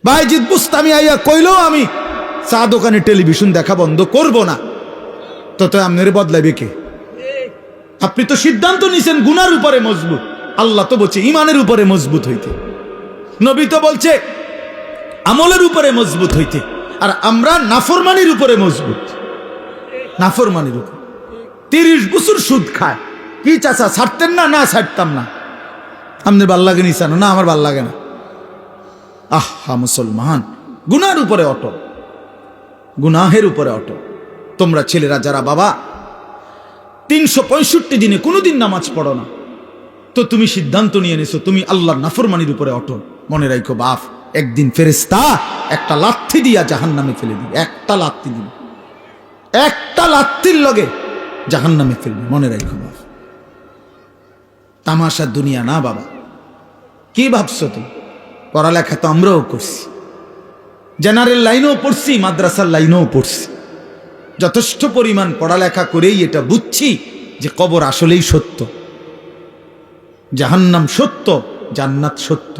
বাইজিদ বুস্তামি আইয়া কইলো আমি চা দোকানে টেলিভিশন দেখা বন্ধ করব না, তো আপনার বদলাইবে কে? আপনি তো সিদ্ধান্ত নিছেন গুনার উপরে মজবুত, আল্লাহ তো বলছে ইমানের উপরে মজবুত হইতে, নবী তো বলছে আমলের উপরে মজবুত হইতে, আর আমরা নাফরমানির উপরে মজবুত। নাফরমানির উপর 30 বছর সুদ খায়, কি চাচা ছাড়তেন না? না ছাড়তাম না। আপনার ভাল লাগে নিচানো? না আমার ভাল লাগে না। আহা মুসলমান, গুনার উপরে অটল, গুনাহের উপরে অটল। তোমরা ছেলেরা যারা বাবা 365 দিনে কোনোদিন নামাজ পড়ো না, তো তুমি সিদ্ধান্ত নিয়ে নিছো তুমি আল্লাহর নাফরমানির উপরে অটল। মনে রাখো বাপ, একদিন ফেরেশতা একটা লাথি দিয়া জাহান্নামে ফেলে দিবে। একটা লাথি দিবে, একটা লাথির লগে জাহান্নামে ফেলবে। মনে রাখো বাপ, তামাশা দুনিয়া না বাবা। কি ভাবছো তুমি? পড়ালেখা তো আমরাও করছি, জেনারেল লাইনেও পড়ছি, মাদ্রাসার লাইনেও পড়ছি। যথেষ্ট পরিমাণ পড়ালেখা করেই এটা বুঝছি যে কবর আসলেই সত্য, জাহান্নাম সত্য, জান্নাত সত্য।